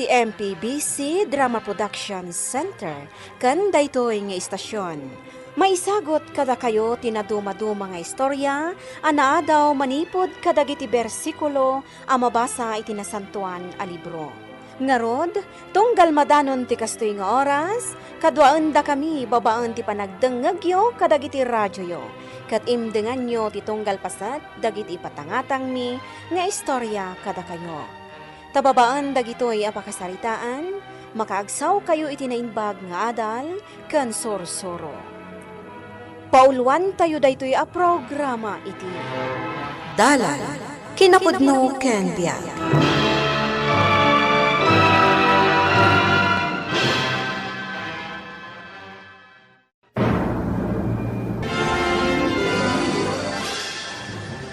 iti MPBC Drama Production Center ken daytoy nga istasyon. Maisagot kada kayo tinaduma-duma nga istorya, anaadaw manipod kadagiti bersikulo a mabasa iti nasantuan a libro. Ngarod, tunggal madanon ti kastoy nga oras, kadwaan da kami babaan ti panagdengegyo kadagiti radyo yo. Kat imdengan nyo ti tunggal pasat dagiti patangatang mi nga istorya kada kayo. Tababaan dagitoy apakasaritaan, makaagsaw kayo iti naimbag nga adal, ken sorsoro. Pauluan tayo daytoy a programa iti Dalan Kinapudno ken Biag.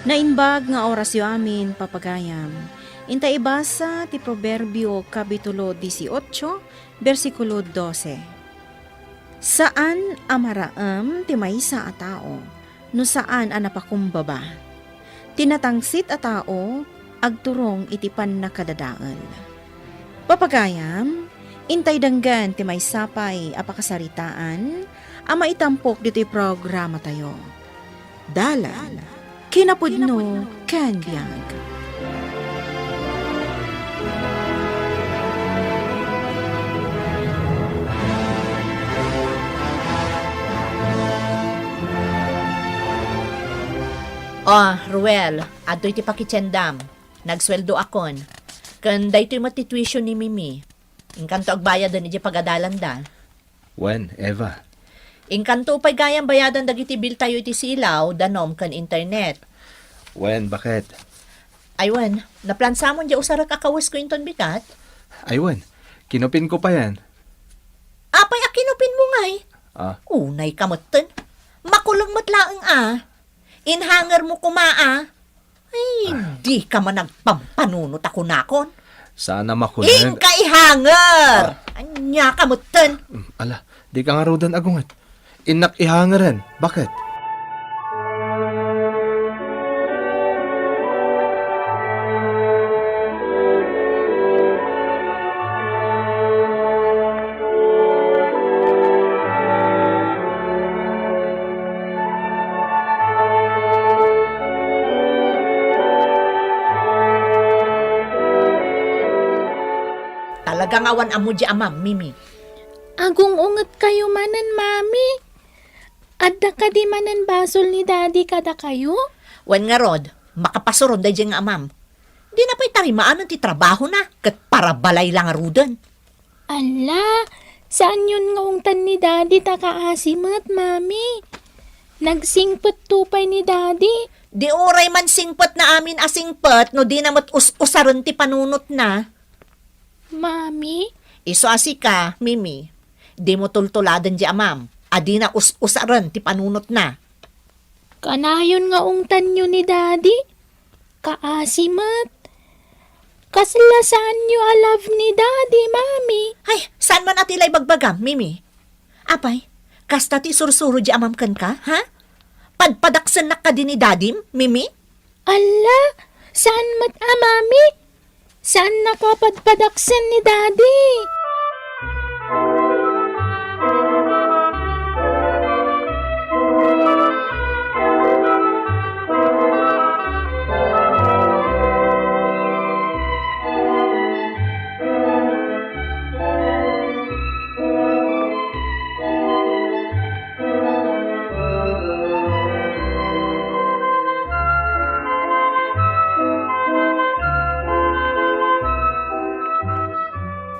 Nainbag nga oras yu amin papagayam. Inta ibasa ti Proverbio Kapitulo 18, versikulo 12. Saan amaraam ti maysa a tao, no saan a napakumbaba? Tinatangsit a tao, agturong iti pannakadadael. Papagayam, intay danggan ti maysapay apakasaritaan, a maitampok dito'y programa tayo. Dalan Kinapudno ken Biag. Ruel, adoy ti pakitsendam. Nagsweldo akon. Kan daytoy matituition ni Mimi. Inkanto agbayadan iti pagadalan da. When, Eva? Inkanto pa'y gayang bayadan dagiti bill tayo iti silaw, danom kan internet. When, bakit? Aywan, naplansamon di usarak akawas ko inton bigat. Aywan, kinupin ko pa yan. Apay akinupin mo ngay. Unay kamutten. Makulong matlaang Inhanger mo kumaa. Ay, di ka man nagpampanunot ako nakon. Sana makulang. Inka ihanger! Anya kamutten. Ala, di ka nga rodan agungat. Inak ihangaran. Bakit? Talagang awan amo di amam, Mimi. Agung unget kayo manen, Mami. Adda ka di manen basol ni Daddy kada kayo? Wen nga rod, makapasuron day dyan nga amam. Di na pa'y tarimaan ti trabaho na, kat para balay lang arudan. Ala, saan yun nga ungtan ni Daddy takaasimat, Mami? Nagsingpot tupay ni Daddy. Di oray man singpot na amin asingpot, no di na usaron ti panunot na. Mami? Iso asika, Mimi. Di mo tultuladan di amam. Adi na usaran ti panunot na. Kanayon nga ungtan nyo ni Daddy? Kaasimat. Kaslasaan nyo a love ni Daddy, Mami. Ay, saan man atilay bagbagam, Mimi? Apay, kasta ti sursuro di amam kan ka, ha? Padpadaksan na ka din ni Dadim, Mimi? Ala, saan mat Mami? Saan nakapadpadaksan ni Daddy?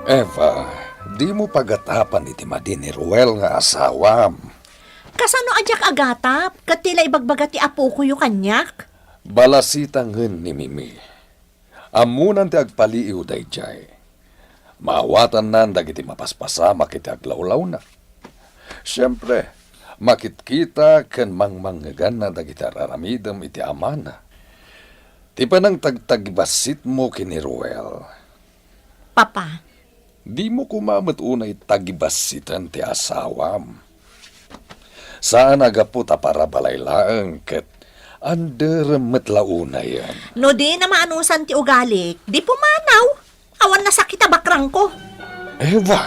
Eva, di mo pagatapan iti madi ni Ruel nga asawam. Kasano ajak agatap? Katila ibagbaga ti apo ko yu kanyak? Balasitang hun ni Mimi. Amunan ti agpaliiw dayjay. Maawatan nan dagiti mapaspasa makiti aglawlaw na. Siyempre, makitkita ken mangmanggan na dagiti raramidem iti amana. Ti panang tagtagbasit mo kini Ruel. Papa, di mo kumamot unay tagibasitan ti asawam. Saan agaputa para balaylaang ket under metlauna yan. no di na maanusan ti ugalik, di pumanaw. Awan na sakit bakrang ko. Eva!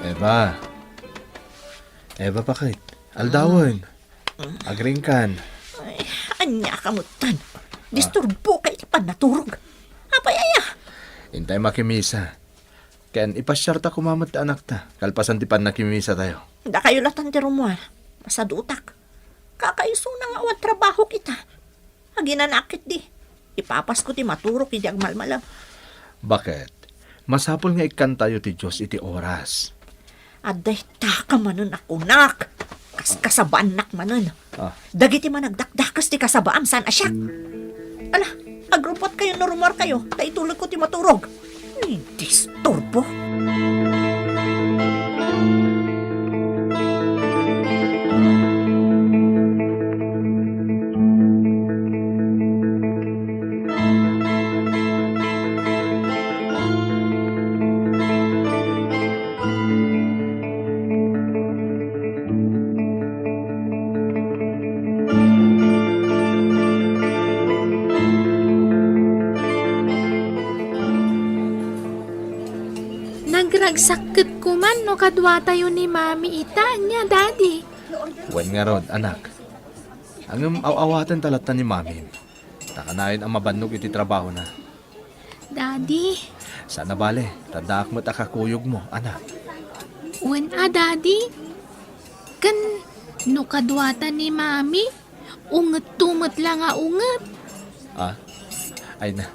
Eva. Eva, bakit? Aldawan. Agringkan. Ay, anya kamutan. Disturbo kay pan naturog. Apay aya. Hintay makimisa. Ken ipasyar ta kumamat ta anak ta. Kalpasan ti pan nakimisa tayo. Da kayo latan ti rumuar. Masadutak. Kakaiso na nga awan trabaho kita. Aginanakit di. Ipapas ko ti maturok hindi agmalmalam. Bakit? Masapol nga ikan tayo ti Diyos iti oras. Aday taka manon ako nak. Kasabaan nak manon. Ah. Dagiti managdakdakas ti kasabaan san asyak. Ala, agrupot kayo no rumor kayo. Kaitulog ko ti maturog. Ay, disturbo. Nagragsakit ko man no kadwa tayo ni mami ita niya, daddy. Wen nga rod, anak. Ang awawatan talatan ni mami. Takanayon ang mabannog iti trabaho na. Daddy, Sana bale, tadaak mo't akakuyog mo, anak. when daddy? Kan no kadwata ni mami? Unget-tumet lang nga unget. Ah, ay na.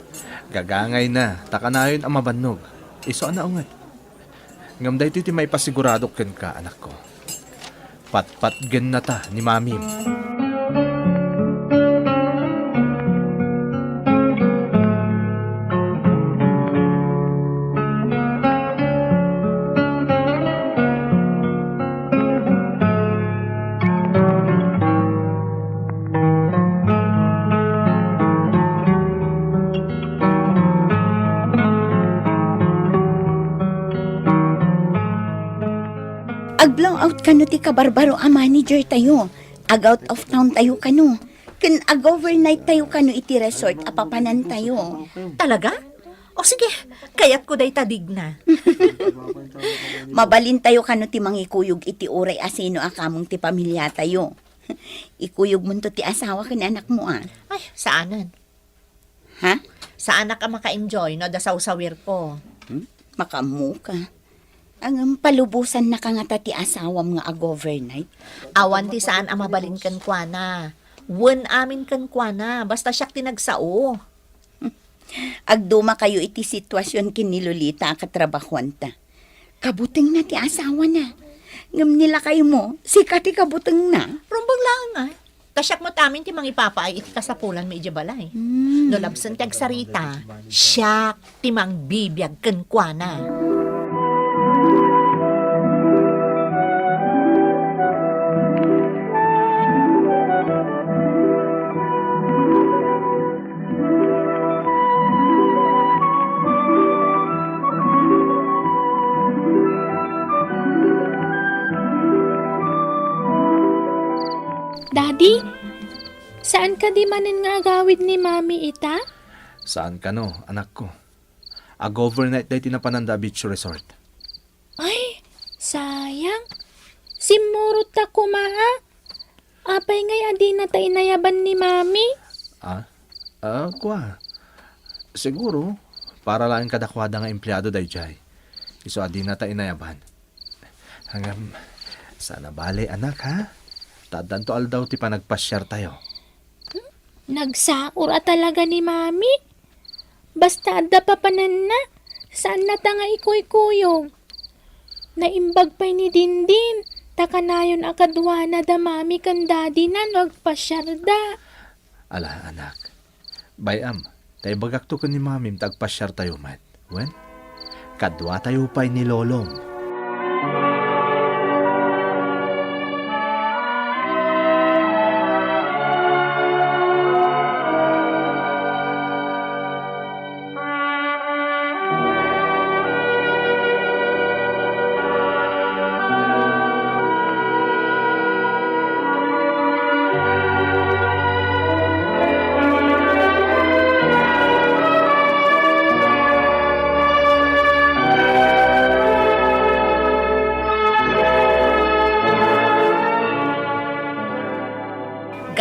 Gagangay na. Takanayon ang mabannog. Iso na ungat. Ngam dahito iti may pasigurado ken ka, anak ko. Pat-pat gen na ta ni mami. Ag-blow out kano ti kabarbaro a manager tayo. Ag-out of town tayo kano. Ken ag-overnight tayo kano iti resort apapanan tayo. Talaga? O sige, kayat ko day tadig na. Mabalin tayo kano ti mangikuyog iti uray asino akamong ti pamilya tayo. Ikuyog mo to ti asawa ken anak mo ah. Ay, saanan? Ha? Sa anak ka maka-enjoy no da sawsawir ko. Makamu ka. Ang palubusan na kangata ti asawam nga ag-overnight. Awan ti saan ang mabalin kan kwa na. Wen amin kan kwa na. Basta siyak tinagsao. Agduma kayo iti sitwasyon kini Lolita katrabahuan ta. Kabuting na ti asawa na. Ngam nila kayo mo, sikati kabuting na. Rumbang lang ah. Kasyak mo tamin ti mangipapa ay iti kasapulan may balay. No labsan ti agsarita, siyak ti mang bibiyag kan kwa na. Daddy, saan ka di manin nga agawid ni mami ita? Saan ka no, anak ko? Ag-overnight day tinapananda beach resort. Ay, sayang. Simurot ta kumaa. Apay ngay adi na ta inayaban ni mami. Kwa. Siguro, para lang kadakwada nga empleyado day jay. Iso adi na ta inayaban. Hanggang, sana bale anak ha? Tadan to aldaw ti panagpasyar tayo. Nagsaur talaga ni mami. Basta adda pa panan na. Saan na ta nga ikuy-kuyong? Naimbag pa'y ni Dindin. Takanayon akadwa na da mami kan daddy na nagpasyar da. Ala anak. Bayam, tayo bagak to ko ni mamim tagpasyar tayo man. Wen? Kadwa tayo pa'y ni lolong.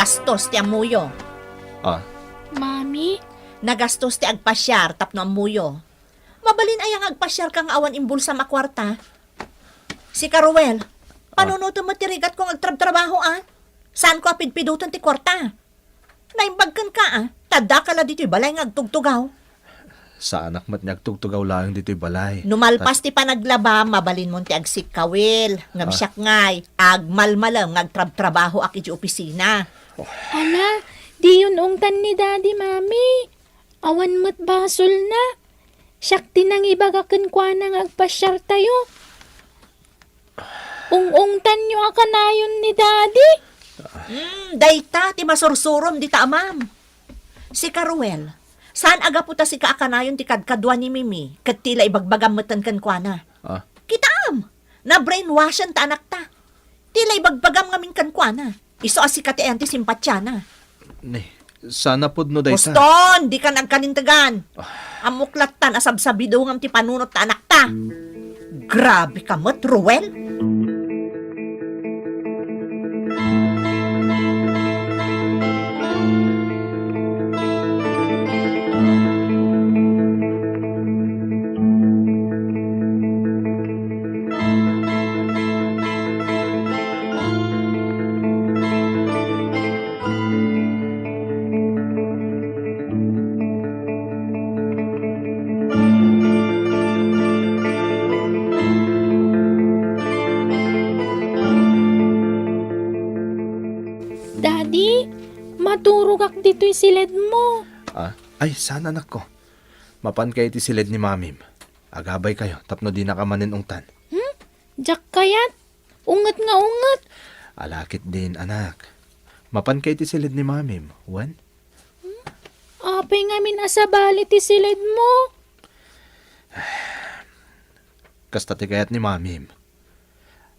Nagastos ti amuyo. Ah, Mami, Nagastos ti agpasyar tapno amuyo. Mabalin ayang agpasyar kang awan imbulsa makwarta. Si Caruel, panunuto mo ti rigat kong agtrab-trabaho Saan ko apidpidutan ti kwarta? Naimbagkan ka Tada ka la dito'y balay nga agtugtugaw. sa anak mat niya tugtugaw lang dito'y balay. Numalpas ti panaglaba, mabalin mo ti agsikawil. Ngam siyak ngay, agmalmalam ngagtrab-trabaho aki ti opisina. ala, di yun ungtan ni Daddy, Mami. Awan mo't basol na. Siyak tinang ibagakan kwa nang agpasyar tayo. Ungungtan nyo akanayon ni Daddy. Dayta, ti masursurom di ta amam. Si Caruel, saan aga puta si kaakanayon ti kadkadwa ni Mimi, kat tila ibagbagam matan kan kwa na. Ah, Kitaam, na brainwashan ta anak ta. Tila ibagbagam ngamin kan kwa na. Iso asikat ti simpatya na. ni, sana pod no dayta. Boston, di ka nagkanintagan. Amuklatan asabsabido ngam ti panunot ta anak ta. Grabe ka mo't, Ruel. Daddy, maturog ak dito'y silid mo. Ah, ay, sana anak ko. Mapan kayo ti silid ni mamim. Agabay kayo, tapno di nakamanin ungtan. Jak kayat, ungat nga ungat. Alakit din, anak. Mapan kayo ti silid ni mamim. Wan? Apay nga minasabali ti silid mo. Kasta ti kayat ni mamim.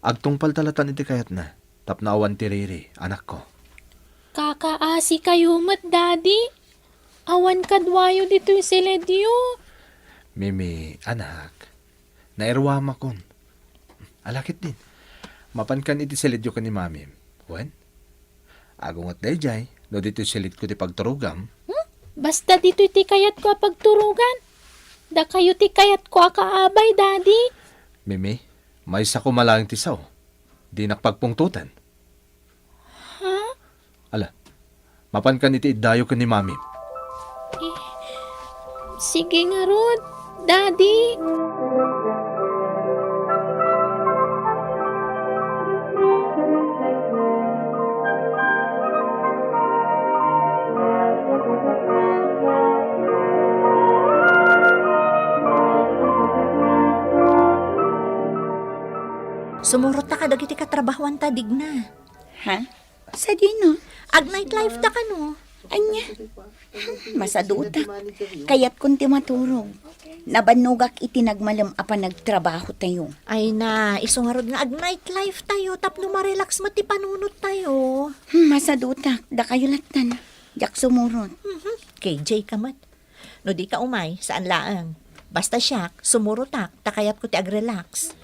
Agtungpal talatan iti kayat na. Tapno awan ti Riri, anak ko. Kakaasi kayo mat, Daddy. Awan kadwayo dito'y silid yo. Mimi, anak. Nairwama kon. Alakit din. Mapan kan iti silid yo ka ni mamim. Wan? Agungat dayjay, no dito silid ko ti pagturugam. Basta dito'y ti kayat ko pagturugan. Da kayo ti kayat ko akaabay, Daddy. Mimi, may isa ko malang ti saw. Di nakpagpungtutan. Ha? Ala, mapan kan iti iddayo ka ni mamim. Sige nga, Rod. Daddy. Sumurot ta ka dagiti katrabahuan ta digna. Ha? Sa dino? Ag nightlife ta ka no. Anya? Masaduta. Kayat kunti maturog. Nabanugak itinagmalam apa nagtrabaho tayo. Ay na, isungarod nga ag nightlife tayo, tapno marelax mo ti panunot tayo. Masaduta. Da kayo latan. Jak sumurot. KJ ka mat. No di ka umay, saan laang. Basta siyak, sumurotak, takayat ko ti ag-relax.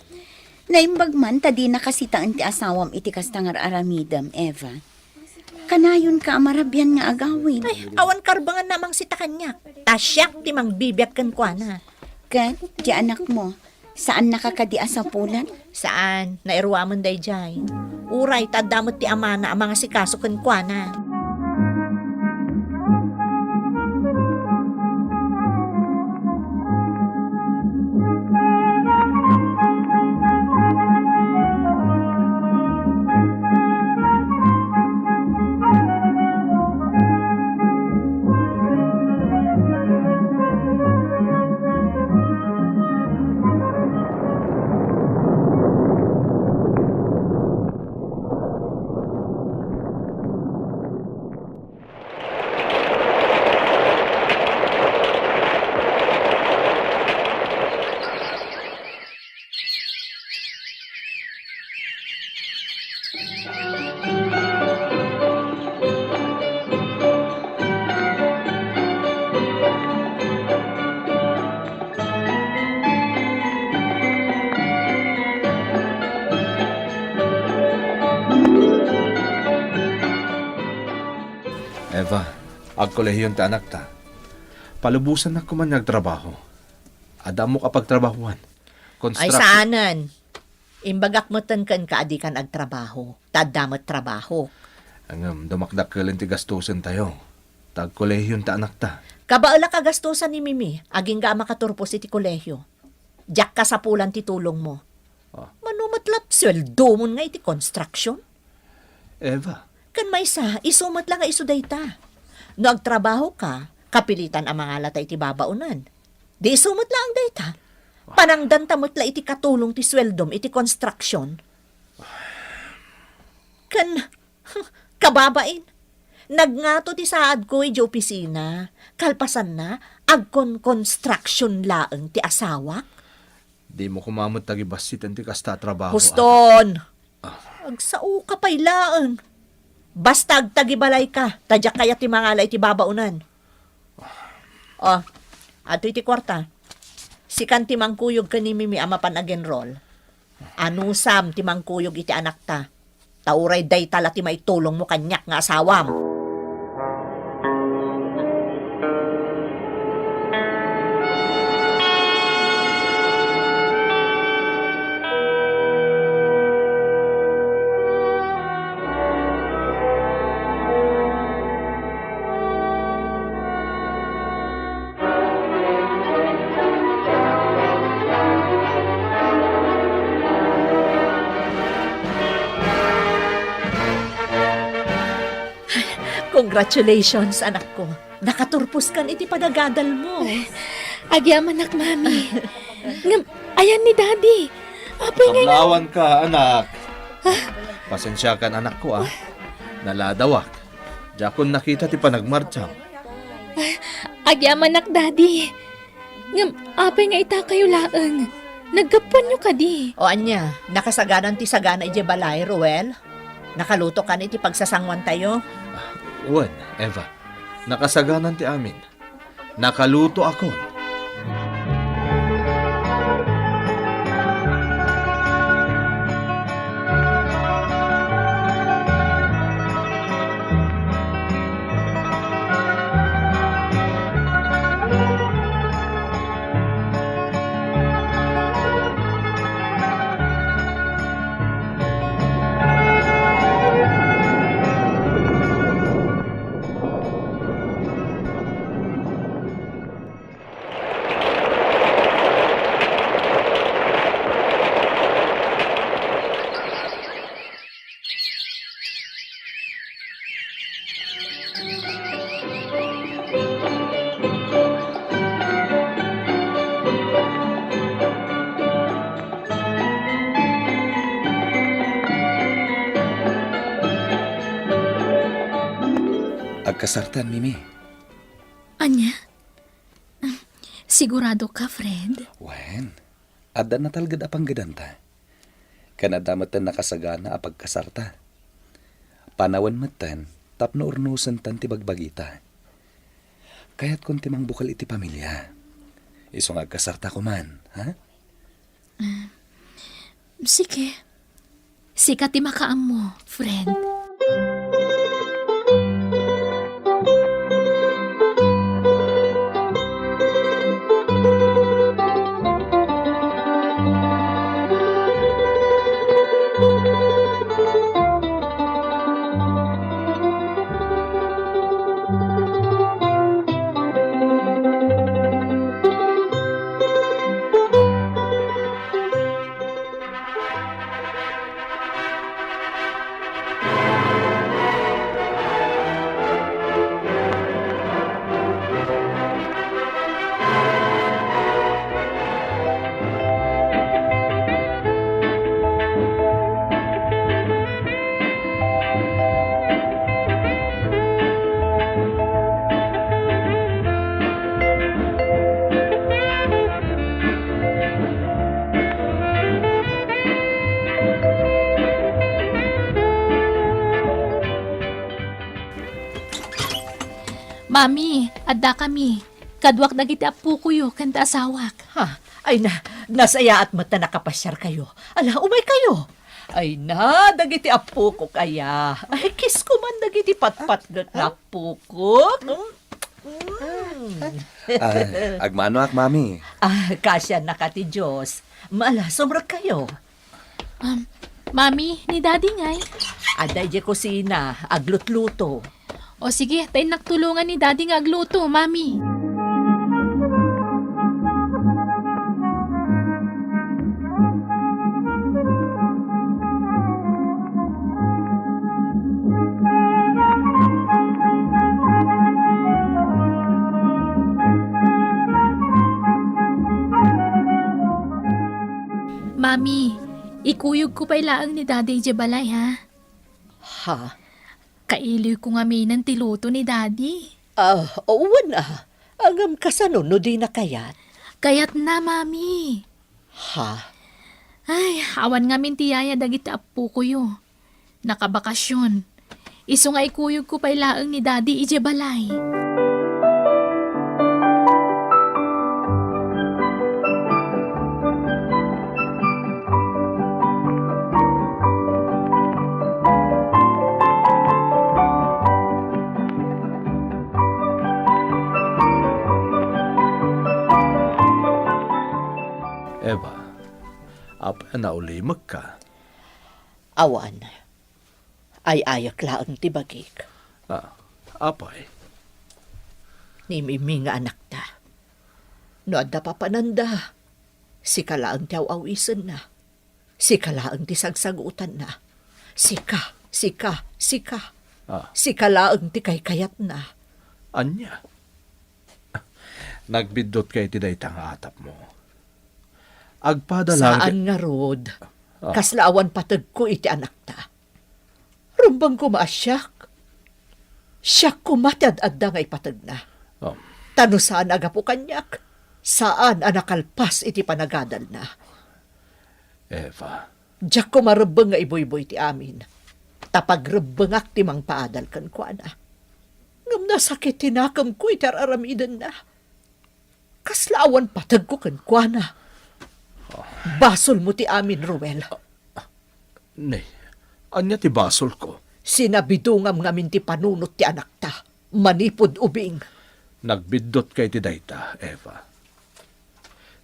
Naimbag man, tadi nakasitaan ti asawam iti kastangar aramidam, Eva. Kanayon ka amarabyan nga agawin. Ay, awan karbangan namang sita kanyak. Tasyak ti mang bibyak kan kwa na. Kat, di anak mo, saan nakakadia sa pulan? Saan? Nairwaman day jay. Uray, tadamot ti amana ang mga sikaso kan kwa na. kolehiyon ta anak ta. Palubusan na kuman nagtrabaho. Ada mo kapag trabahuan. Ay saanan. Imbagak mo kan kaadi kan agtrabaho. Tadamot trabaho. Ang dumakdak kalan ti gastusan tayo. Tag kolehiyon ta anak ta. Kabaala ka gastusan ni Mimi. Aging ga makaturpos iti kolehyo. Diyak ka sa pulan ti tulong mo. Manumatlat sweldo mo nga iti construction. Eva, Kan may sa, isumat lang nga iso dayta. No agtrabaho ka, kapilitan ang mga lata iti babaunan. Di isumat lang dayta. Panangdan tamot la iti katulong ti sweldom iti construction. Kababain. Nagngato ti saad ko iti opisina. Kalpasan na, agkon construction laeng ti asawak. di mo kumamot tagibasit ti kasta trabaho. Huston! Agsao ka pa'y laeng. Basta agtagibalay ka, tadyak kaya ti mga iti babaunan. Ato iti kwarta. Si kan ti mangkuyog ka ni Mimi amapan agenrol. Anusam ti mangkuyog iti anak ta. Tauray day tala ti maitulong mo kanyak nga asawam. Congratulations, anak ko. Nakaturpos kan iti padagadal mo. Agyaman nak, mami. Ngam, ayan ni daddy. Apay nga Sablawan ka, anak. Pasensya kan anak ko, Naladawak. Jakon nakita ti panagmartsam. Agyaman nak, daddy. Ngam, apay nga ita kayo laeng. Naggapan nyo ka di. O anya, nakasaganan ti sagana iti balay, Ruel? Nakaluto kan iti pagsasangwan tayo? Uwan, Eva. Nakasaganan ti amin. Nakaluto ako. Agkasartan, Mimi. Anya? Sigurado ka, Fred? Wen, adda na talgad apang gadanta. Kanadamatan nakasagana apag kasarta. Panawan matan, tapno urnusan tan ti bagbagita. Kaya't kung timang bukal iti pamilya. Isong agkasarta ko man, ha? Sige. Sikat ti makaam mo, Fred. Mami, adda kami. Kadwak dagiti apu ko yo, kanta asawak. Ay nasaya at mata nakapasyar kayo. Ala, umay kayo. Ay dagiti apo ko kaya. Ay, kiss ko man dagiti patpat na apo ko. Agmano ak, mami. Kasya na ka ti Diyos. Mala, sobrang kayo. Mami, ni Daddy ngay. Aday di kusina, aglutluto. O sige, tayo nagtulungan ni Daddy nga agluto, Mami. Mami, ikuyog ko pa ilaang ni Daddy Jebalay, ha? Ha? Kailiw ko nga may ng tiluto ni Daddy. Oo na. Angam kasano no di na kayat. Kayat na, Mami. Ha? Ay, awan nga min tiyaya dagiti apo ko yo. Nakabakasyon. Iso nga ikuyog ko pa ilaang ni Daddy Ijebalay. Eva, apa na ulimag ka? Awan. Ay ayak laang ti bagik. Apay? Ni Mimi nga anak ta. No adda pa pananda. Si kalaang ti awisan na. Si kalaang ti sagsagutan na. Sika. Si kalaang ti kaykayat na. Anya? Nagbidot kay ti daytang atap mo. Agpadala Saan nga rod? Kaslaawan patag ko iti anak ta. Rumbang ko maasyak. Siyak ko matad-adda nga ipatag na. Tano saan agapo kanyak? Saan anakalpas iti panagadal na? Eva, Diyak ko marabang nga iboy-boy ti amin. Tapagrabangak ti mang paadal kan ko na. Ngam nasakit tinakam ko iti aramidan na. Kaslaawan patag ko kan ko na. Basol mo ti amin, Ruel. Nay, anya ti basol ko? Sinabidungam ngamin ti panunot ti anak ta. Manipod ubing. Nagbidot kay ti dayta, Eva.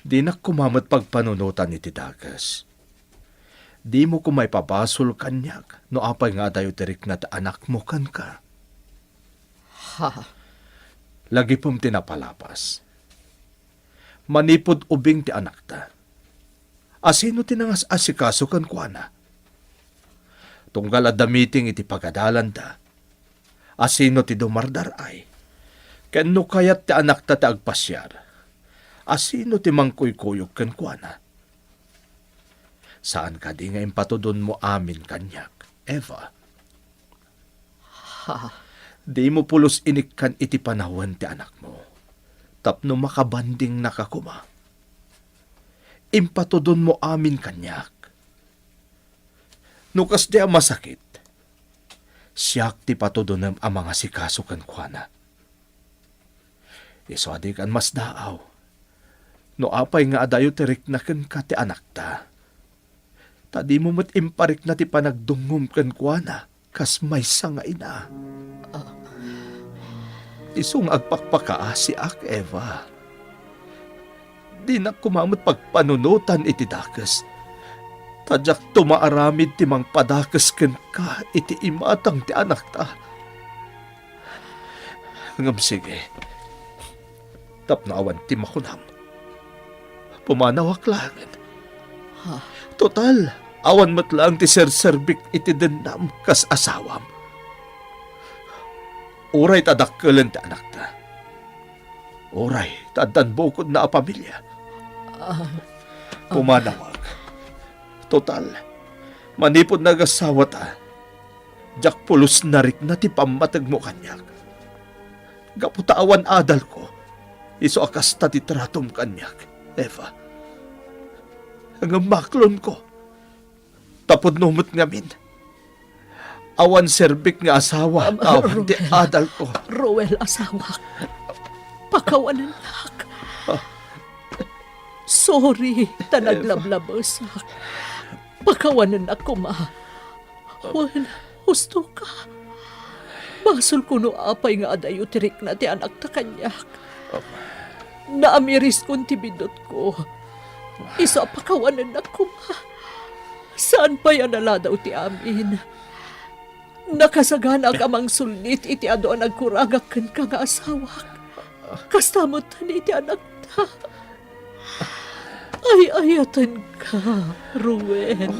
Di na kumamat pagpanunutan ni ti dagas. Di mo kumay pabasol kanyak, no apay nga dayo tirik na anak mo kan ka. Ha? Lagi pong tinapalapas. Manipod ubing ti anak ta. Asino tinangas asikaso kan kuana? Tunggal adamiting iti pagadalan ta. Asino ti dumardar ay. Kenno kayat ti anak ta agpasyar. Asino ti mangkuykuyog kan kuana? Saan ka di nga impatudon mo amin kanyak, Eva? Ha? Di mo pulos inikkan iti panawan ti anak mo. Tapno makabanding nakakuma. Impatudon mo amin kanyak. Nukas di ang masakit. Siyak ti patudon ang mga sikaso kan kuana. Iso adi kan mas daaw. No apay nga adayo tirik na kan ka ti anak ta. Tadi mo mat imparik na ti panagdungum kan kuana. Kas may nga ina. Isong agpakpakaasi ak, Eva. Di na kumamot pagpanunutan iti dakas. Tadyak tumaaramid ti mang padakas ken ka iti imatang ti anak ta. Ngam sige. Tapnaawan ti makunam. Pumanawak langan. Total, awan matlang ti serserbik iti dendam kas asawam. Uray tadakkelan ti anak ta. Uray tadan bukod na a pamilya. Pumanawag. Total, manipod nagasawa ta. Jak pulos narik na ti pamatag mo kanyak. Gaputawan adal ko. Iso akas ta ti tratom kanyak, Eva. Hanggang maklon ko. Tapod numot ngamin. Awan serbik nga asawa. Awan ti adal ko. Ruel, asawa. Pakawanan lak. Sorry, tanaglablabasa. Pakawanan ako, ma. Well, husto ka. Basol ko no apay nga adayo tirik na ti anak ta kanyak. Naamiris kong tibidot ko. Isa pa kawanan ako ma. Saan pa yan nala daw ti amin? Nakasagana ka mang sulit iti ado ang nagkuragak kan ka nga asawak. Kastamot ni iti anak ta. Ay ayatan ka, Ruel.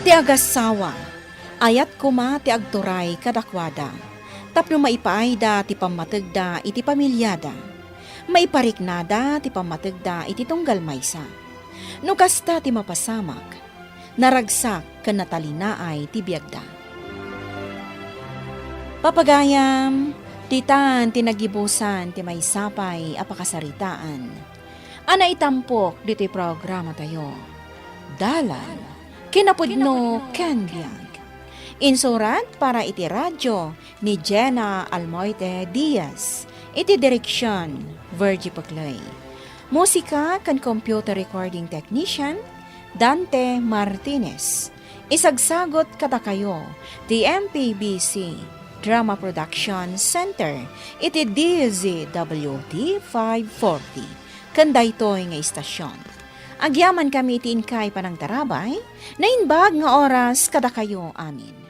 Ti agasawa, ayat kuma ti agturay kadakwada. Tapno maipaayda ti pamatagda iti pamilyada. Maipariknada ti pamatagda iti tunggal maysa. No kasta ti mapasamak, naragsak ken natalinaay ti biagda. Papagayam, titan tinagibusan ti maysapay apakasaritaan. Ana itampok diti programa tayo. Dalan kinapudno ken biag. Insurat para iti radyo ni Jenna Almoite Diaz. Iti direksyon, Virgie Paclay. Musika kan computer recording technician, Dante Martinez. Isagsagot kada kayo, the MPBC Drama Production Center. Iti DZWD 540. Kanday to'y nga istasyon. Agyaman kami iti inkay panang tarabay, na inbag nga oras kada kayo amin.